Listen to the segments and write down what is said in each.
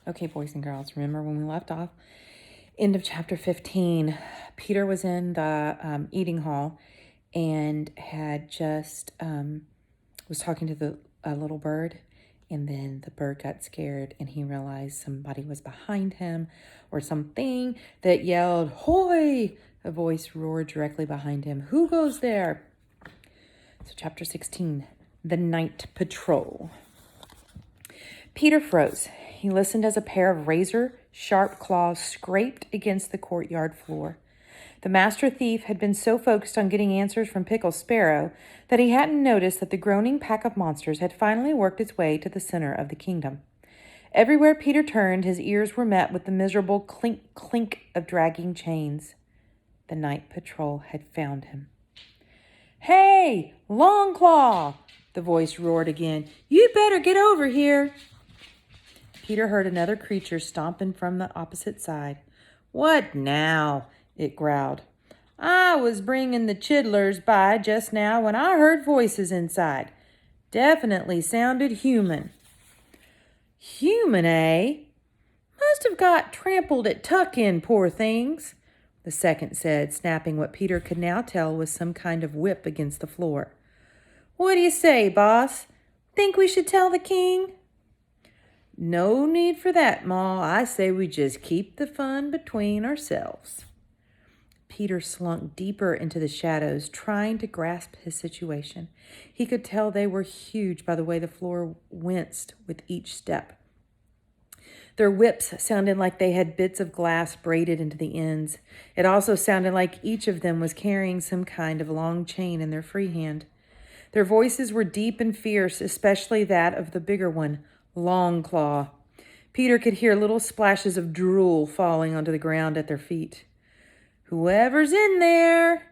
Okay, boys and girls, remember when we left off? End of chapter 15. Peter was in the eating hall and had just was talking to the little bird, and then the bird got scared and he realized somebody was behind him or something that yelled, "Hoy!" A voice roared directly behind him. "Who goes there?" So chapter 16, the night patrol. Peter froze. He listened as a pair of razor-sharp claws scraped against the courtyard floor. The master thief had been so focused on getting answers from Pickle Sparrow that he hadn't noticed that the groaning pack of monsters had finally worked its way to the center of the kingdom. Everywhere Peter turned, his ears were met with the miserable clink-clink of dragging chains. The night patrol had found him. "Hey, Longclaw!" the voice roared again. "You'd better get over here." Peter heard another creature stomping from the opposite side. "What now?" it growled. "I was bringing the chidlers by just now when I heard voices inside. Definitely sounded human." "Human, eh? Must have got trampled at tuck-in, poor things," the second said, snapping what Peter could now tell was some kind of whip against the floor. "What do you say, boss? Think we should tell the king?" "No need for that, Ma. I say we just keep the fun between ourselves." Peter slunk deeper into the shadows, trying to grasp his situation. He could tell they were huge by the way the floor winced with each step. Their whips sounded like they had bits of glass braided into the ends. It also sounded like each of them was carrying some kind of long chain in their free hand. Their voices were deep and fierce, especially that of the bigger one, Longclaw. Peter could hear little splashes of drool falling onto the ground at their feet. "Whoever's in there,"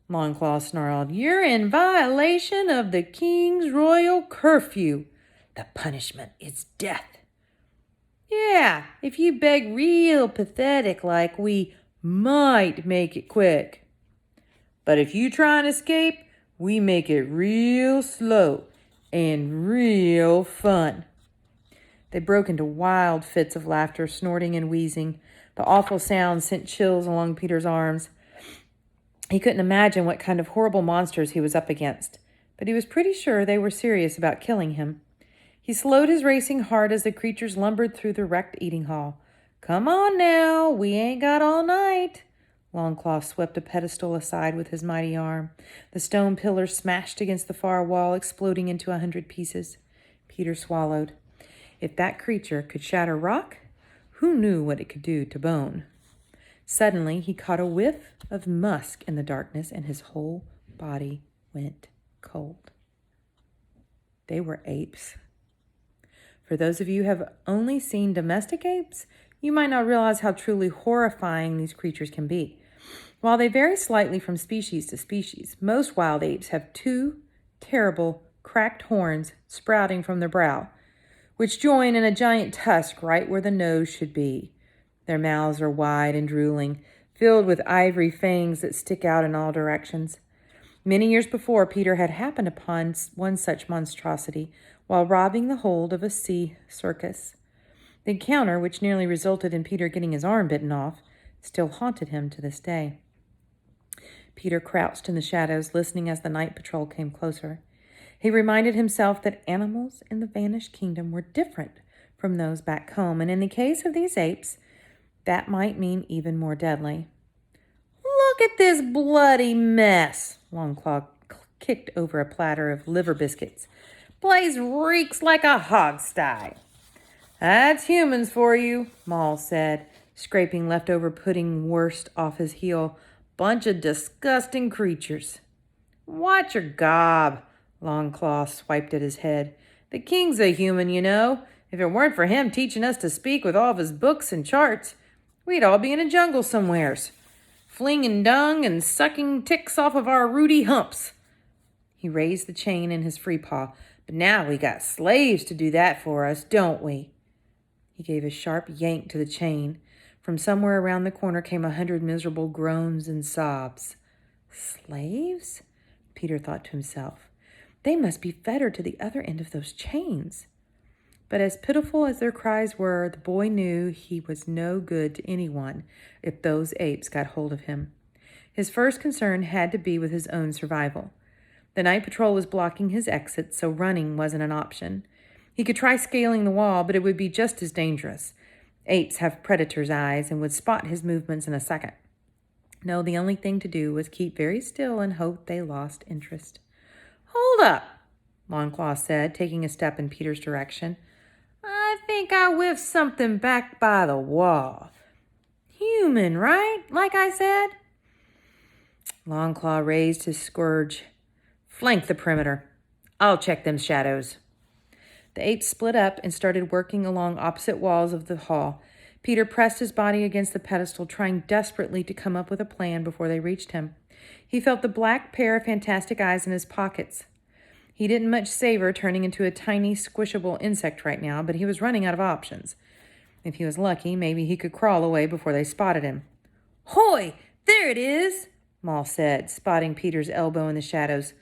Longclaw snarled, "you're in violation of the king's royal curfew. The punishment is death. Yeah, if you beg real pathetic like, we might make it quick. But if you try and escape, we make it real slow and real fun." They broke into wild fits of laughter, snorting and wheezing. The awful sound sent chills along Peter's arms. He couldn't imagine what kind of horrible monsters he was up against, but he was pretty sure they were serious about killing him. He slowed his racing heart as the creatures lumbered through the wrecked eating hall. "Come on now, we ain't got all night." Longclaw swept a pedestal aside with his mighty arm. The stone pillars smashed against the far wall, exploding into 100 pieces. Peter swallowed. If that creature could shatter rock, who knew what it could do to bone? Suddenly, he caught a whiff of musk in the darkness, and his whole body went cold. They were apes. For those of you who have only seen domestic apes, you might not realize how truly horrifying these creatures can be. While they vary slightly from species to species, most wild apes have two terrible, cracked horns sprouting from their brow, which join in a giant tusk right where the nose should be. Their mouths are wide and drooling, filled with ivory fangs that stick out in all directions. Many years before, Peter had happened upon one such monstrosity while robbing the hold of a sea circus. The encounter, which nearly resulted in Peter getting his arm bitten off, still haunted him to this day. Peter crouched in the shadows, listening as the night patrol came closer. He reminded himself that animals in the vanished kingdom were different from those back home, and in the case of these apes, that might mean even more deadly. "Look at this bloody mess!" Longclaw kicked over a platter of liver biscuits. "Place reeks like a hogsty." "That's humans for you," Maul said, scraping leftover pudding worst off his heel. "Bunch of disgusting creatures." "Watch your gob," Longclaw swiped at his head. "The king's a human, you know. If it weren't for him teaching us to speak with all of his books and charts, we'd all be in a jungle somewheres, flinging dung and sucking ticks off of our rooty humps." He raised the chain in his free paw. "But now we got slaves to do that for us, don't we?" He gave a sharp yank to the chain. From somewhere around the corner came 100 miserable groans and sobs. "Slaves?" Peter thought to himself. "They must be fettered to the other end of those chains." But as pitiful as their cries were, the boy knew he was no good to anyone if those apes got hold of him. His first concern had to be with his own survival. The night patrol was blocking his exit, so running wasn't an option. He could try scaling the wall, but it would be just as dangerous. Apes have predators' eyes and would spot his movements in a second. No, the only thing to do was keep very still and hope they lost interest. "Hold up," Longclaw said, taking a step in Peter's direction. "I think I whiffed something back by the wall. Human, right? Like I said?" Longclaw raised his scourge. "Flank the perimeter. I'll check them shadows." The apes split up and started working along opposite walls of the hall. Peter pressed his body against the pedestal, trying desperately to come up with a plan before they reached him. He felt the black pair of fantastic eyes in his pockets. He didn't much savor turning into a tiny, squishable insect right now, but he was running out of options. If he was lucky, maybe he could crawl away before they spotted him. "Hoy! There it is!" Maul said, spotting Peter's elbow in the shadows.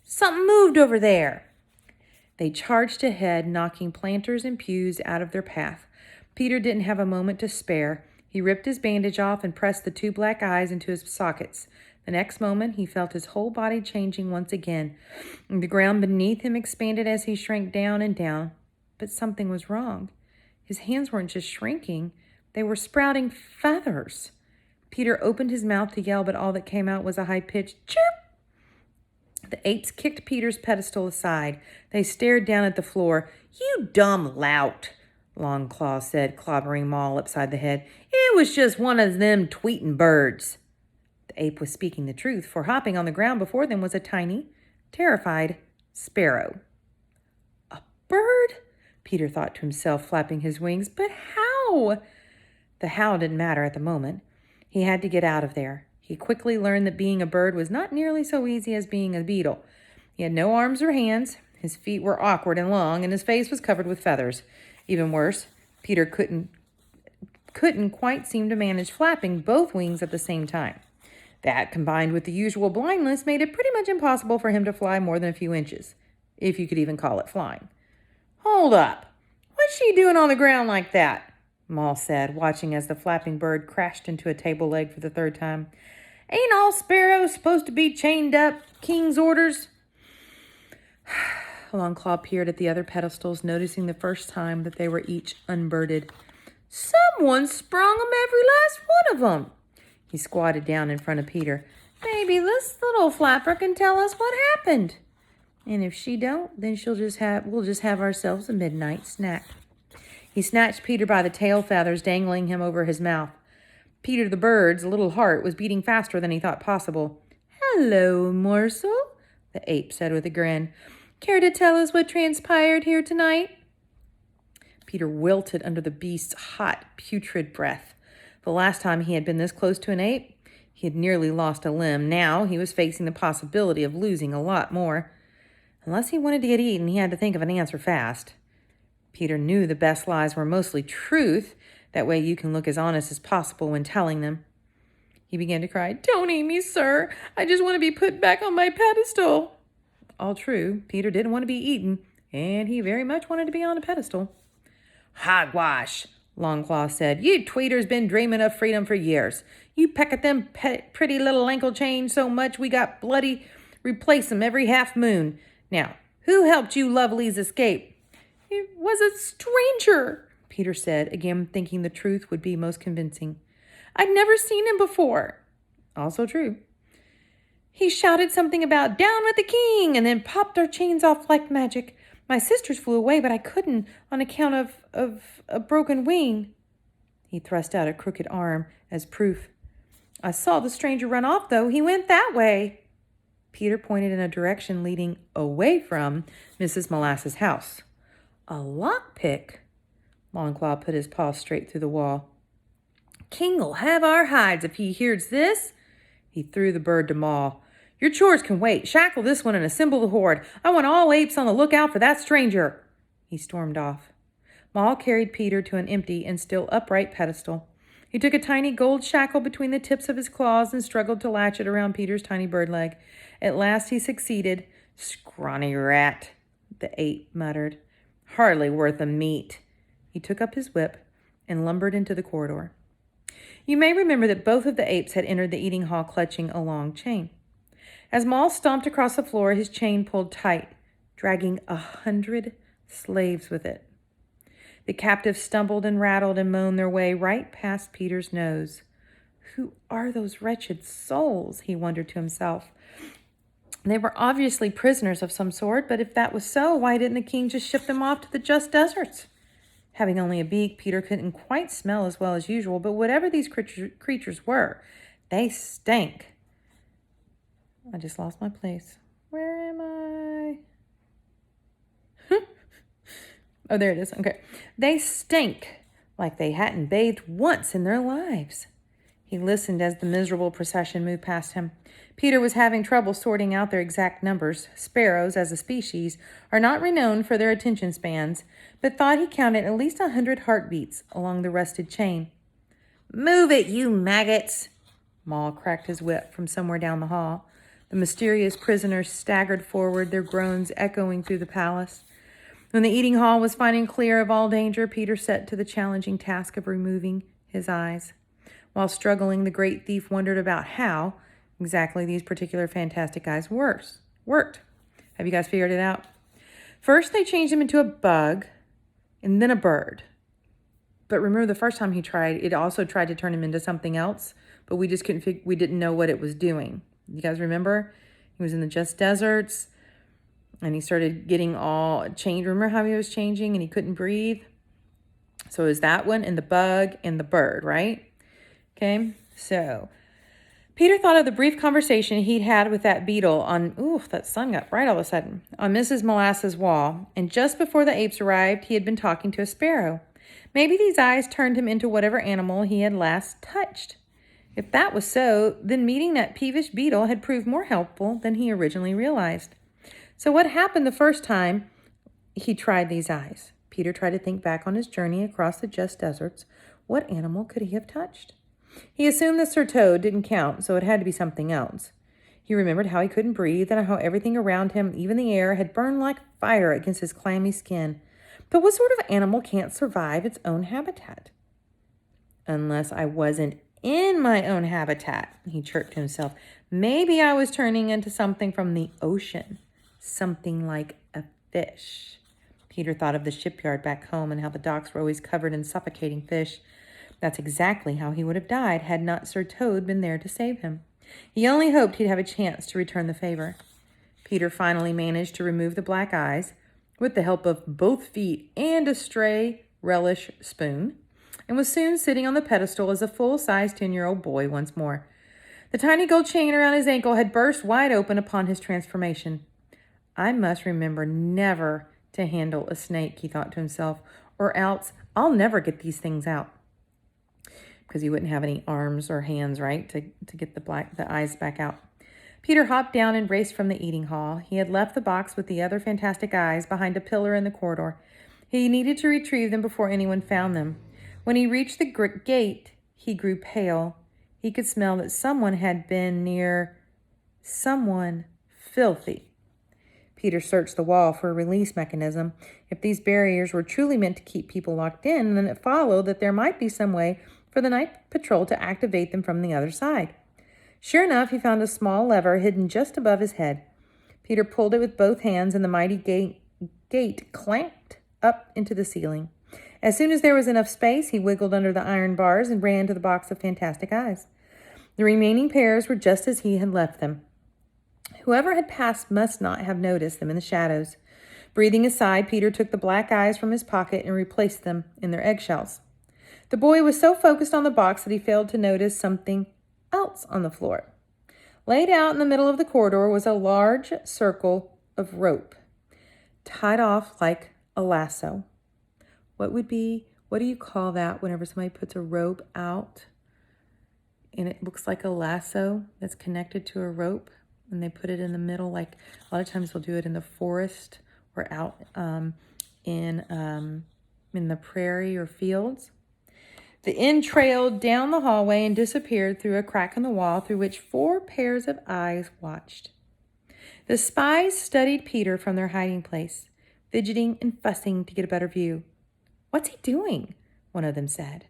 "Something moved over there." They charged ahead, knocking planters and pews out of their path. Peter didn't have a moment to spare. He ripped his bandage off and pressed the two black eyes into his sockets. The next moment, he felt his whole body changing once again. The ground beneath him expanded as he shrank down and down. But something was wrong. His hands weren't just shrinking. They were sprouting feathers. Peter opened his mouth to yell, but all that came out was a high-pitched chirp. The apes kicked Peter's pedestal aside. They stared down at the floor. "You dumb lout," Longclaw said, clobbering Maul upside the head. "It was just one of them tweeting birds." The ape was speaking the truth, for hopping on the ground before them was a tiny, terrified sparrow. "A bird?" Peter thought to himself, flapping his wings. "But how?" The how didn't matter at the moment. He had to get out of there. He quickly learned that being a bird was not nearly so easy as being a beetle. He had no arms or hands. His feet were awkward and long, and his face was covered with feathers. Even worse, Peter couldn't quite seem to manage flapping both wings at the same time. That, combined with the usual blindness, made it pretty much impossible for him to fly more than a few inches, if you could even call it flying. "Hold up! What's she doing on the ground like that?" Maul said, watching as the flapping bird crashed into a table leg for the third time. "Ain't all sparrows supposed to be chained up? King's orders?" Longclaw peered at the other pedestals, noticing the first time that they were each unbirded. "Someone sprung 'em, every last one of 'em." He squatted down in front of Peter. "Maybe this little flapper can tell us what happened. And if she don't, then we'll just have ourselves a midnight snack." He snatched Peter by the tail feathers, dangling him over his mouth. Peter the bird's little heart was beating faster than he thought possible. "Hello, morsel," the ape said with a grin. "Care to tell us what transpired here tonight?" Peter wilted under the beast's hot, putrid breath. The last time he had been this close to an ape, he had nearly lost a limb. Now he was facing the possibility of losing a lot more. Unless he wanted to get eaten, he had to think of an answer fast. Peter knew the best lies were mostly truth. That way you can look as honest as possible when telling them. He began to cry. "Don't eat me, sir. I just want to be put back on my pedestal." All true. Peter didn't want to be eaten, and he very much wanted to be on a pedestal. "Hogwash," Longclaw said. "You tweeters been dreaming of freedom for years. You peck at them pretty little ankle chains so much we got bloody replace them every half moon. Now, who helped you lovelies escape?" "It was a stranger," Peter said, again thinking the truth would be most convincing. "I'd never seen him before." Also true. "He shouted something about 'down with the king,' and then popped our chains off like magic. My sisters flew away, but I couldn't on account of a broken wing." He thrust out a crooked arm as proof. "I saw the stranger run off, though. He went that way." Peter pointed in a direction leading away from Mrs. Molasses' house. "A lockpick?" Longclaw put his paw straight through the wall. "King'll have our hides if he hears this." He threw the bird to Maul. "Your chores can wait. Shackle this one and assemble the horde. I want all apes on the lookout for that stranger." He stormed off. Maul carried Peter to an empty and still upright pedestal. He took a tiny gold shackle between the tips of his claws and struggled to latch it around Peter's tiny bird leg. At last he succeeded. "Scrawny rat," the ape muttered. Hardly worth a meat. He took up his whip and lumbered into the corridor. You may remember that both of the apes had entered the eating hall clutching a long chain. As Maul stomped across the floor, his chain pulled tight, dragging 100 slaves with it. The captives stumbled and rattled and moaned their way right past Peter's nose. Who are those wretched souls? He wondered to himself. They were obviously prisoners of some sort, but if that was so, why didn't the king just ship them off to the just deserts? Having only a beak, Peter couldn't quite smell as well as usual, but whatever these creatures were, they stank. I just lost my place. Where am I? Oh, there it is. Okay. They stink like they hadn't bathed once in their lives. He listened as the miserable procession moved past him. Peter was having trouble sorting out their exact numbers. Sparrows, as a species, are not renowned for their attention spans, but thought he counted at least 100 heartbeats along the rusted chain. Move it, you maggots! Maul cracked his whip from somewhere down the hall. The mysterious prisoners staggered forward, their groans echoing through the palace. When the eating hall was finally clear of all danger, Peter set to the challenging task of removing his eyes. While struggling, the great thief wondered about how exactly these particular fantastic eyes worked. Have you guys figured it out? First, they changed him into a bug and then a bird. But remember, the first time he tried, it also tried to turn him into something else, but we just we didn't know what it was doing. You guys remember? He was in the just deserts, and he started getting all changed. Remember how he was changing and he couldn't breathe? So it was that one and the bug and the bird, right? Okay, so Peter thought of the brief conversation he'd had with that beetle on, that sun got bright all of a sudden, on Mrs. Molasses' wall. And just before the apes arrived, he had been talking to a sparrow. Maybe these eyes turned him into whatever animal he had last touched. If that was so, then meeting that peevish beetle had proved more helpful than he originally realized. So what happened the first time he tried these eyes? Peter tried to think back on his journey across the just deserts. What animal could he have touched? He assumed that Sir Toad didn't count, so it had to be something else. He remembered how he couldn't breathe and how everything around him, even the air, had burned like fire against his clammy skin. But what sort of animal can't survive its own habitat? Unless I wasn't in my own habitat, he chirped to himself. Maybe I was turning into something from the ocean, something like a fish. Peter thought of the shipyard back home and how the docks were always covered in suffocating fish. That's exactly how he would have died had not Sir Toad been there to save him. He only hoped he'd have a chance to return the favor. Peter finally managed to remove the black eyes with the help of both feet and a stray relish spoon, and was soon sitting on the pedestal as a full-size 10-year-old boy once more. The tiny gold chain around his ankle had burst wide open upon his transformation. I must remember never to handle a snake, he thought to himself, or else I'll never get these things out. Because he wouldn't have any arms or hands, right, to get the eyes back out. Peter hopped down and raced from the eating hall. He had left the box with the other fantastic eyes behind a pillar in the corridor. He needed to retrieve them before anyone found them. When he reached the gate, he grew pale. He could smell that someone had been near, someone filthy. Peter searched the wall for a release mechanism. If these barriers were truly meant to keep people locked in, then it followed that there might be some way for the night patrol to activate them from the other side. Sure enough, he found a small lever hidden just above his head. Peter pulled it with both hands, and the mighty gate clanked up into the ceiling. As soon as there was enough space, he wiggled under the iron bars and ran to the box of fantastic eyes. The remaining pairs were just as he had left them. Whoever had passed must not have noticed them in the shadows. Breathing a sigh, Peter took the black eyes from his pocket and replaced them in their eggshells. The boy was so focused on the box that he failed to notice something else on the floor. Laid out in the middle of the corridor was a large circle of rope, tied off like a lasso. What do you call that whenever somebody puts a rope out and it looks like a lasso that's connected to a rope and they put it in the middle? Like a lot of times we'll do it in the forest or out in the prairie or fields. The end trailed down the hallway and disappeared through a crack in the wall through which 4 pairs of eyes watched. The spies studied Peter from their hiding place. fidgeting and fussing to get a better view. "What's he doing?" one of them said.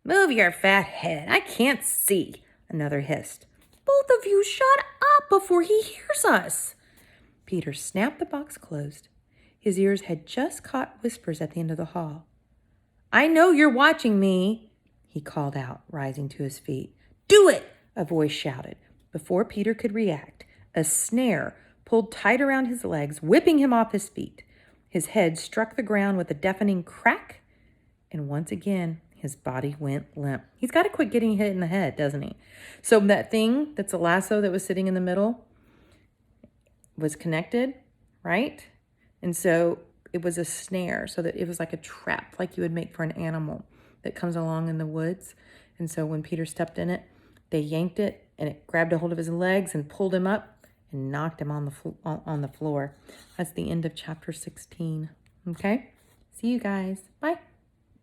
"Move your fat head. I can't see," another hissed. "Both of you shut up before he hears us." Peter snapped the box closed. His ears had just caught whispers at the end of the hall. "I know you're watching me," he called out, rising to his feet. "Do it!" a voice shouted. Before Peter could react, a snare pulled tight around his legs, whipping him off his feet. His head struck the ground with a deafening crack, and once again, his body went limp. He's got to quit getting hit in the head, doesn't he? So that thing that's a lasso that was sitting in the middle was connected, right? And so it was a snare, so that it was like a trap, like you would make for an animal that comes along in the woods. And so when Peter stepped in it, they yanked it, and it grabbed a hold of his legs and pulled him up and knocked him on the floor. That's the end of chapter 16. Okay? See you guys. Bye.